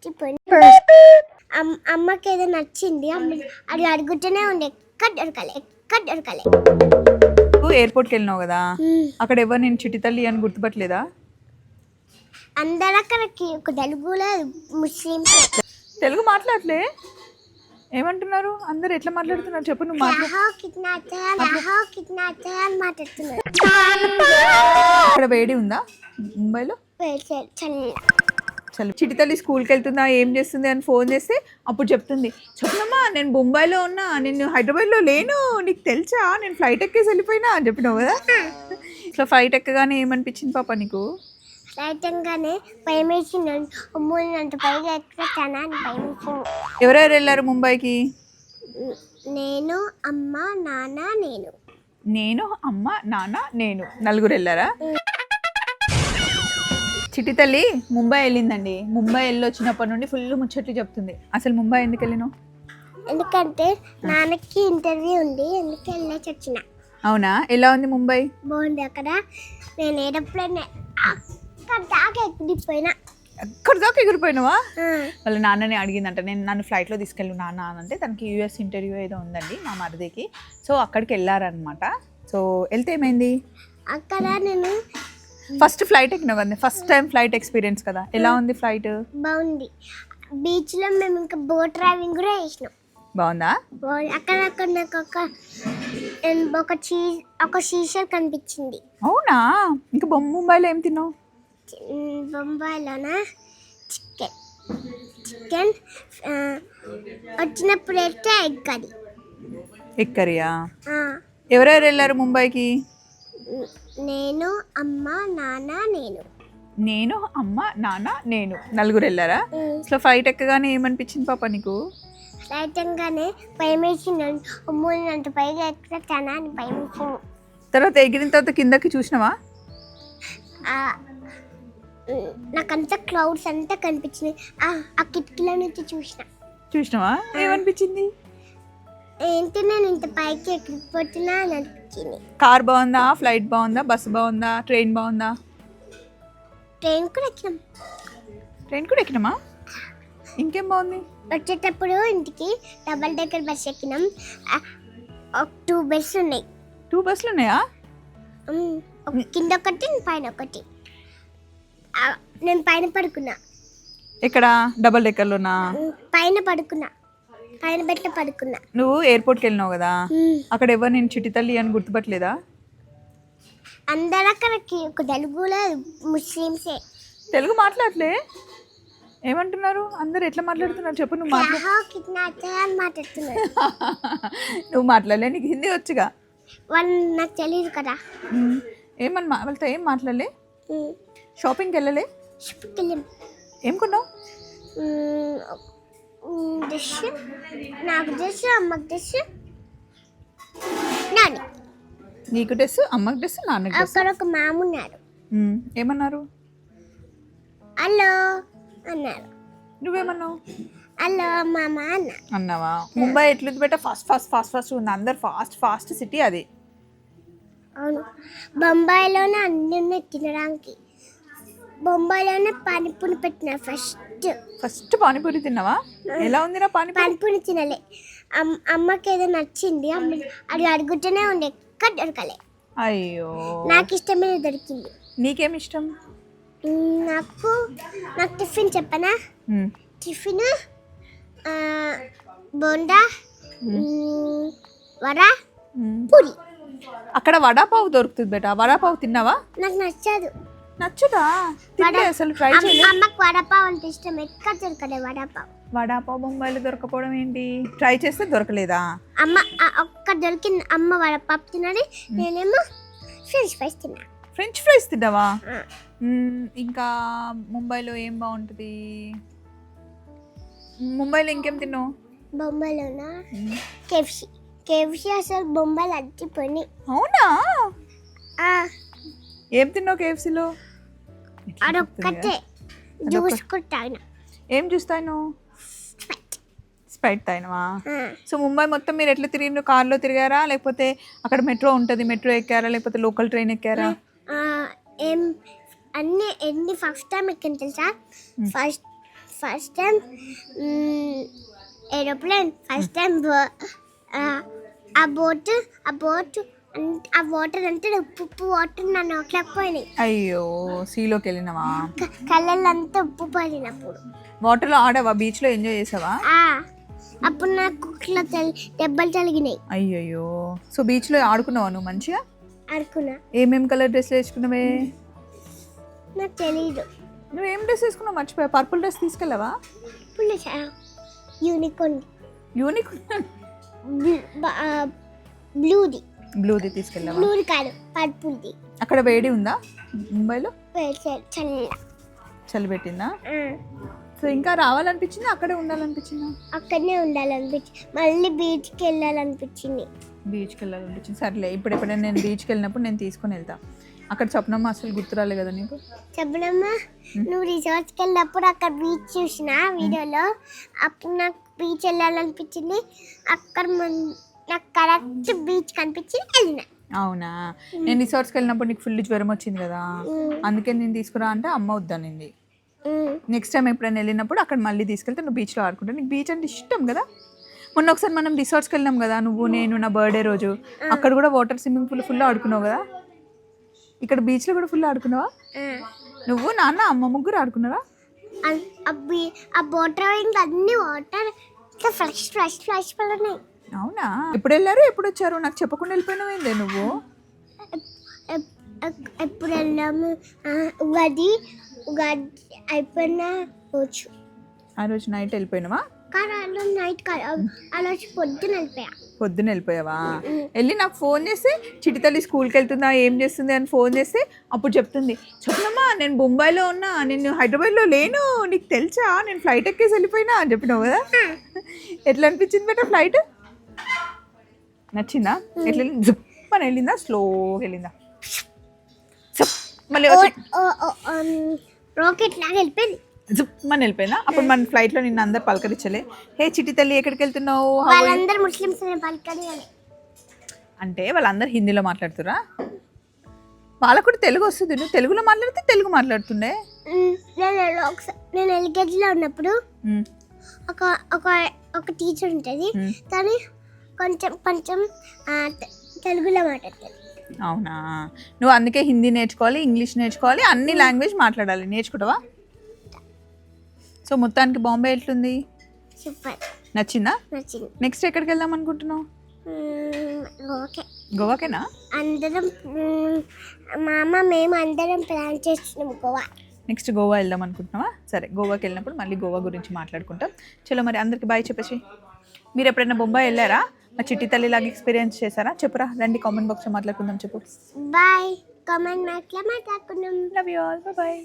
అచ్చిపోయింది. అమ్మకి ఏదో నచ్చింది, అది అడుగుతూనే ఉంది, ఎక్కడ దొరకాలి. నువ్వు ఎయిర్పోర్ట్కి వెళ్ళినావు కదా, అక్కడ ఎవరు నేను చిట్టి తల్లి అని గుర్తుపట్టలేదా? అందరూ అక్కడికి ఒక తెలుగులో ముస్లిమ్స్. తెలుగు మాట్లాడలే, ఏమంటున్నారు అందరు? ఎట్లా మాట్లాడుతున్నారు చెప్పు, నువ్వు మాట్లాడుతున్నారు. అక్కడ వేడి ఉందా ముంబైలో? చలి. చిట్టి తల్లి స్కూల్కి వెళ్తుందా, ఏం చేస్తుంది అని ఫోన్ చేస్తే అప్పుడు చెప్తుంది, చెప్పనమ్మా నేను ముంబైలో ఉన్నా, నేను హైదరాబాద్లో లేను, నీకు తెలుసా నేను ఫ్లైట్ ఎక్కేసి వెళ్ళిపోయినా అని చెప్పినావు కదా. ఇట్లా ఫ్లైట్ ఎక్కగానే ఏమనిపించింది పాప నీకు? ఫ్లైట్ ఎక్కగానే భయం వేసింది, అంత పైగా ఎక్కుతానా అని భయం వేసింది. ఎవరెవరు వెళ్ళారు ముంబైకి? నేను, అమ్మ, నాన్న, నేను నలుగురు వెళ్ళారా? చిట్టి తల్లి ముంబై వెళ్ళిందండి. ముంబై వెళ్ళి వచ్చినప్పటి నుండి ఫుల్ ముచ్చట్లు చెప్తుంది. అసలు ముంబై ఎందుకు వెళ్ళినావు? ఎందుకంటే నాన్నకి ఇంటర్వ్యూ ఉంది, ఎందుకు వెళ్ళేసి వచ్చిన. అవునా, ఎలా ఉంది ముంబై? బాగుంది. అక్కడ నేను ఏరోప్లేన్ అక్కడ దాకా ఎగిరిపోయినావా? వాళ్ళ నాన్నని అడిగిందంట, నన్ను ఫ్లైట్లో తీసుకెళ్ళు నాన్న అంటే, తనకి యూఎస్ ఇంటర్వ్యూ ఏదో ఉందండి మా మరిదికి, సో అక్కడికి వెళ్ళారనమాట. సో వెళ్తే ఏమైంది? అక్కడ నేను ఫస్ట్ ఫ్లైట్ ఎక్కినావు కదా, ఫస్ట్ టైం ఫ్లైట్ ఎక్స్పీరియన్స్ కదా, ఎలా ఉంది ఫ్లైట్? బాగుంది. బీచ్లో మేము ఇంకా బోట్ డ్రైవింగ్ కూడా చేసినాం. బాగుందా? అక్కడ నాకు ఒక సీసా కనిపించింది. అవునా? ఇంకా ముంబైలో ఏం తిన్నావు? బొంబాయిలోన చికెన్ వచ్చినప్పుడు అయితే ఎగ్ కర్రీయా? ఎవరెవరు వెళ్ళారు ముంబైకి? నేను, అమ్మ, నాన్న, నేను నలుగురు వెళ్ళారా? అసలు ఫ్లైట్ ఎక్కగానే ఏమనిపించింది పాప నీకు? ఫ్లైట్ ఎక్కగానే భయం వేసింది, అంత పైగా ఎక్కుతానా అని భయం వేసింది. తర్వాత ఎగిరిన తర్వాత కిందకి చూసినావా? నాకంతా క్లౌడ్స్ అంతా కనిపించినాయి, ఆ కిటికీల నుంచి చూసినావా? ఏమనిపించింది? ఏంటి నేను ఇంత పైకి ఎక్కిపోతున్నా అని అనిపించింది. కార్ బాగుందా, ఫ్లైట్ బాగుందా, బస్సు బాగుందా, ట్రైన్ బాగుందా? ట్రైన్ కూడా ఎక్కినామా? ఇంకేం బాగుంది? వచ్చేటప్పుడు ఇంటికి డబల్ డెక్కర్ బస్ ఎక్కినాం. 2 బస్సులు ఉన్నాయి. 2 బస్సులు ఉన్నాయా? కింద ఒకటి, పైన ఒకటి. నేను పైన పడుకున్నా. ఎక్కడ? డబల్ డెక్కర్లోనా? పైన బెడ్లో పడుకున్నా. నువ్వు ఎయిర్పోర్ట్కి వెళ్ళినావు కదా, అక్కడ ఎవరు నేను చిట్టి తల్లి అని గుర్తుపట్టలేదా? అందరూ అక్కడికి ఒక తెలుగులో ముస్లిమ్సే. తెలుగు మాట్లాడలే, ఏమంటున్నారు అందరు? ఎట్లా మాట్లాడుతున్నారు చెప్పు, నువ్వు మాట్లాడుతున్నారు. నువ్వు మాట్లాడలే, నీకు హిందీ వచ్చుగా. వాళ్ళు నాకు తెలియదు కదా. ఏమన్నా వాళ్ళతో ఏం మాట్లాడలే? షాపింగ్కి వెళ్ళలే? ఏం కొన్నావు? డ్రెస్, నాకు డ్రెస్, అమ్మకి డ్రెస్, నీకు డ్రెస్, అమ్మకి డ్రెస్, నాన్నకి డ్రెస్. అక్కడ ఒక మామ ఉన్నాడు. ఏమన్నారు? హలో అన్నారు. నువ్వేమన్నావు? హలో మామ అన్నావా? ముంబై ఎట్లుంది బెట్ట? ఫాస్ట్ ఉంది, అందరు ఫాస్ట్ సిటీ అది. అవును, బొంబాయిలోనే అన్ని ఉన్నాయి తినడానికి. బొంబాయిలోనే పానీపూరి పెట్టిన ఫస్ట్ పానీపూరి తిన్నావా? ఎలా ఉంది నా పానీపూరి? తినలే. అమ్మకి ఏదో నచ్చింది, అది అడుగుతూనే ఉంది, ఎక్కడ దొరకాలి. అయ్యో, నాకు ఇష్టమే దొరికింది. నీకేమి ఇష్టం? నాకు టిఫిన్ చెప్పనా? టిఫిన్ బోండా, వడ, పూరి. అక్కడ వడాపావు దొరుకుతుంది బేటా, వడాపావు తిన్నావా? నాకు నచ్చుదా? అసలు ట్రై చేయలేదు. అమ్మకి వడాపావు అంటే ఇష్టం, ఎక్కడ దొరకలే వడాపావు ముంబైలో దొరకపోవడం ఏంటి? ట్రై చేస్తే దొరకలేదా? అమ్మ ఒక్క దొరికింది, అమ్మ వడపావు తిన్నది, నేనేమో ఫ్రెంచ్ ఫ్రైస్ తిన్నావా? ఇంకా ముంబైలో ఏం బాగుంటుంది? ముంబైలో ఇంకేం తిన్నావు? బొంబాయిలోనా కేఎఫ్సి అసలు బొంబాయిలో అచ్చిపోయినాయి. అవునా? ఏం తిన్నావు కేఎఫ్సీలో? అదొక్కటే జ్యూస్ కూడా తాగినా. ఏం జ్యూస్ తాగినావు? స్ప్రైట్ తాగినావా? సో ముంబై మొత్తం మీరు ఎట్లా తిరిగిన? కార్లో తిరిగారా, లేకపోతే అక్కడ మెట్రో ఉంటుంది, మెట్రో ఎక్కారా, లేకపోతే లోకల్ ట్రైన్ ఎక్కారా? ఎన్ని ఫస్ట్ టైం ఎక్కింది తెలుసా? First time aeroplane, first time ఆ బోట్ ఆ వాటర్ అంటే ఉప్పు వాటర్ నా నోట్లోకి పోయినాయి. అయ్యో సీలోకి వెళ్ళినావా? కళ్ళల్లో ఉప్పు పడినప్పుడు. వాటర్లో ఆడావా? బీచ్లో ఎంజాయ్ చేసావా? అప్పుడు నాకు దెబ్బలు తగిలినాయి. అయ్యయ్యో. సో బీచ్లో ఆడుకున్నావా నువ్వు మంచిగా? ఆడుకున్నా. ఏమేం కలర్ డ్రెస్లు వేసుకున్నావే? నాకు తెలీదు. నువ్వేం డ్రెస్ వేసుకున్నావు? మర్చిపోయా. పర్పుల్ డ్రెస్ తీసుకెళ్ళావా? యూనికార్న్. యూనికార్న్ బ్లూది తీసుకెళ్ళావా? బ్లూది కాదు, పర్పుల్ది. అక్కడ వేడి ఉందా ముంబైలో? చలి పెట్టిందా? సో ఇంకా రావాలనిపించింది, అక్కడే ఉండాలనిపించిందా? అక్కడనే ఉండాలనిపించింది, మళ్ళీ బీచ్కి వెళ్ళాలనిపించింది. బీచ్కి వెళ్ళాలనిపించింది. సర్లే, ఇప్పుడు ఎప్పుడైనా నేను బీచ్కి వెళ్ళినప్పుడు నేను తీసుకొని వెళ్తా. అక్కడ స్వప్నమ్మ అసలు గుర్తురాలే కదా నీకు? స్వప్నమ్మ, నువ్వు రిసార్ట్స్కి వెళ్ళినప్పుడు అక్కడ బీచ్ చూసిన వీడియోలో, అప్పుడు నాకు బీచ్ వెళ్ళాలనిపించింది. అక్కడ నాకు కరెక్ట్ బీచ్ కనిపించింది, వెళ్ళిన. అవునా? నేను రిసార్ట్స్కి వెళ్ళినప్పుడు నీకు ఫుల్ జ్వరం వచ్చింది కదా, అందుకే నేను తీసుకురా అంటే అమ్మ వద్దనింది. నెక్స్ట్ టైం ఎప్పుడైనా వెళ్ళినప్పుడు అక్కడ మళ్ళీ తీసుకెళ్తే నువ్వు బీచ్లో ఆడుకుంటా. నీకు బీచ్ అంటే ఇష్టం కదా. మొన్న ఒకసారి మనం రిసార్ట్స్కి వెళ్ళినాం కదా, నువ్వు నేను నా బర్త్డే రోజు. అక్కడ కూడా వాటర్ స్విమ్మింగ్ పూల్ ఫుల్ ఆడుకున్నావు కదా. ఇక్కడ బీచ్లో కూడా ఫుల్ ఆడుకున్నావా? నువ్వు, నాన్న, అమ్మ ముగ్గురు ఆడుకున్నారా? ఆ వాటర్ ఇంకా అన్ని వాటర్ ఫ్లష్ ఫ్లష్ ఫ్లష్ పడున్నాయి. అవునా? ఎప్పుడు వెళ్ళారు, ఎప్పుడు వచ్చారు? నాకు చెప్పకుండా వెళ్ళిపోయినావేందే నువ్వు? ఎప్పుడు వెళ్ళాము? ఉగాది అయిపోయిన రోజు. ఆ రోజు నైట్ వెళ్ళిపోయినావా? నైట్ కాదు, ఆ రోజు పొద్దున వెళ్ళిపోయావా? వెళ్ళి నాకు ఫోన్ చేసి చిట్టి తల్లి స్కూల్కి వెళ్తుందా, ఏం చేస్తుంది అని ఫోన్ చేస్తే అప్పుడు చెప్తుంది, చెప్పనమ్మా నేను బొంబాయిలో ఉన్నా, నేను హైదరాబాద్లో లేను, నీకు తెలుసా నేను ఫ్లైట్ ఎక్కేసి వెళ్ళిపోయినా అని చెప్పినావు కదా. ఎట్లా అనిపించింది బేట ఫ్లైట్? నచ్చిందా? ఎట్లా జుప్ అని వెళ్ళిందా, స్లోగా వెళ్ళిందా? మళ్ళీ రాకెట్ లాగా వెళ్ళిపోయింది, జుప్ అని వెళ్ళిపోయిందా? అప్పుడు మన ఫ్లైట్లో నిన్ను అందరు పలకరించలే, హే చిట్టి తల్లి ఎక్కడికి వెళ్తున్నావు? వాళ్ళందరూ ముస్లిమ్స్ అంటే వాళ్ళందరూ హిందీలో మాట్లాడుతురా? వాళ్ళకు కూడా తెలుగు వస్తుంది, నువ్వు తెలుగులో మాట్లాడితే తెలుగు మాట్లాడుతుండే. నేను ఎల్కేజీలో ఉన్నప్పుడు ఒక టీచర్ ఉంటుంది, కానీ కొంచెం కొంచెం తెలుగులో మాట్లాడుతుంది. అవునా? నువ్వు అందుకే హిందీ నేర్చుకోవాలి, ఇంగ్లీష్ నేర్చుకోవాలి, అన్ని లాంగ్వేజ్ మాట్లాడాలి. నేర్చుకుంటావా? సో మొత్తానికి బాంబే ఎట్లుంది? సూపర్. నచ్చిందా? నచ్చింది. నెక్స్ట్ ఎక్కడికి వెళ్దాం అనుకుంటున్నావు? గోవాకేనా? అందరం మేము అందరం ప్లాన్ చేస్తున్నాం గోవా. నెక్స్ట్ గోవా వెళ్దాం అనుకుంటున్నావా? సరే, గోవాకి వెళ్ళినప్పుడు మళ్ళీ గోవా గురించి మాట్లాడుకుంటాం. చలో మరి అందరికి బాయ్ చెప్పేసి. మీరు ఎప్పుడైనా బొంబాయి వెళ్ళారా? మా చిట్టి తల్లిలాగా ఎక్స్పీరియన్స్ చేశారా? చెప్పురా, రండి కామెంట్ బాక్స్లో మాట్లాడుకుందాం. చెప్పు. బాయ్. కామెంట్ బాక్స్లో మాట్లాడుకుందాం. Love you all. బాయ్.